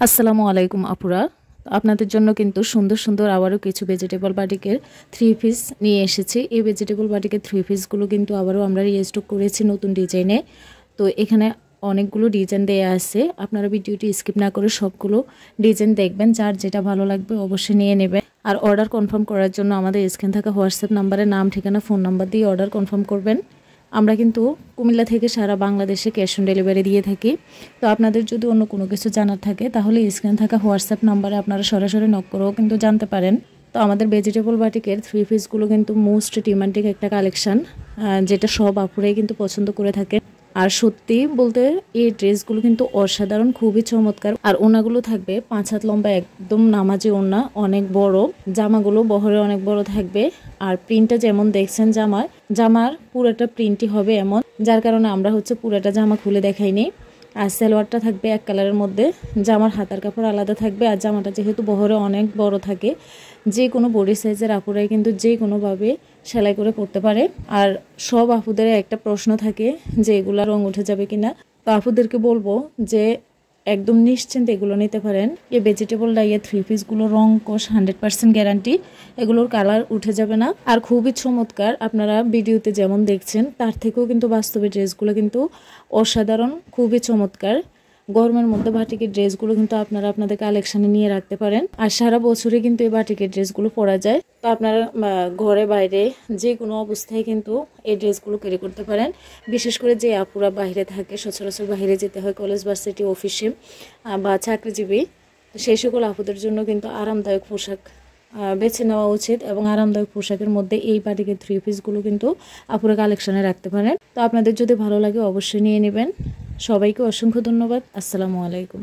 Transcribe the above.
আসসালামু আলাইকুম আপুরা। আপনাদের জন্য কিন্তু সুন্দর সুন্দর আবারও কিছু ভেজিটেবল বাটিকের 3 পিস নিয়ে এসেছি। এই ভেজিটেবল বাটিকের 3 পিসগুলো কিন্তু আবারও আমরা রিস্টক করেছি নতুন ডিজাইনে। তো এখানে অনেকগুলো ডিজাইন দেয়া আছে, আপনারা ভিডিওটি স্কিপ না করে সবগুলো ডিজাইন দেখবেন, যার যেটা ভালো লাগবে অবশ্যই নিয়ে নেবেন। আর অর্ডার কনফার্ম করার জন্য আমাদের স্ক্রিনে থাকা হোয়াটসঅ্যাপ নাম্বারে নাম, ঠিকানা, ফোন নাম্বার দিয়ে অর্ডার কনফার্ম করবেন। আমরা কিন্তু কুমিল্লা থেকে সারা বাংলাদেশে ক্যাশ অন ডেলিভারি দিয়ে থাকি। তো আপনাদের যদি অন্য কোনো কিছু জানার থাকে তাহলে স্ক্রিনে থাকা হোয়াটসঅ্যাপ নাম্বারে আপনারা সরাসরি নক করেও কিন্তু জানতে পারেন। তো আমাদের ভেজিটেবল বাটিকের 3 পিসগুলো কিন্তু মোস্ট ডিমান্ডিং একটা কালেকশান, যেটা সব আপুরাই কিন্তু পছন্দ করে থাকে। আর সত্যি বলতে এই ড্রেসগুলো কিন্তু অসাধারণ, খুবই চমৎকার। আর ওনাগুলো থাকবে 5 হাত লম্বা, একদম নামাজি ওনা, অনেক বড়। জামাগুলো বহরে অনেক বড় থাকবে। আর প্রিন্টটা যেমন দেখছেন জামার পুরোটা প্রিন্টই হবে এমন, যার কারণে আমরা পুরোটা জামা খুলে দেখাইনি। আর সালোয়ারটা থাকবে এক কালারের মধ্যে, জামার হাতার কাপড় আলাদা থাকবে। আর জামাটা যেহেতু বহরে অনেক বড় থাকে, যে কোনো বডি সাইজের আপুরাই কিন্তু যে কোনোভাবে সেলাই করে পরতে পারে। আর সব আপুদের একটা প্রশ্ন থাকে যে এগুলা রং উঠে যাবে কিনা। তো আপুদেরকে বলবো যে একদম নিশ্চিন্তে এগুলো নিতে পারেন। এই ভেজিটেবল ডাইয়ের 3 পিসগুলো রং কোষ 100% গ্যারান্টি, এগুলোর কালার উঠে যাবে না। আর খুবই চমৎকার, আপনারা ভিডিওতে যেমন দেখছেন তার থেকেও কিন্তু বাস্তবে ড্রেসগুলো কিন্তু অসাধারণ, খুবই চমৎকার। গরমের মধ্যে বাটিকের ড্রেসগুলো কিন্তু আপনারা আপনাদের কালেকশানে নিয়ে রাখতে পারেন। আর সারা বছরে কিন্তু এই বাটিকের ড্রেসগুলো পরা যায়। তো আপনারা ঘরে বাইরে যে কোনো অবস্থায় কিন্তু এই ড্রেসগুলো ক্যারি করতে পারেন। বিশেষ করে যে আপুরা বাইরে থাকে, সচরাচর বাইরে যেতে হয় কলেজ, ভার্সিটি, অফিসে বা চাকরিজীবী, সেই সকল আপুদের জন্য কিন্তু আরামদায়ক পোশাক বেছে নেওয়া উচিত। এবং আরামদায়ক পোশাকের মধ্যে এই বাটিকের 3 পিসগুলো কিন্তু আপুরা কালেকশানে রাখতে পারেন। তো আপনাদের যদি ভালো লাগে অবশ্যই নিয়ে নেবেন। সবাইকে অসংখ্য ধন্যবাদ। আসসালামু আলাইকুম।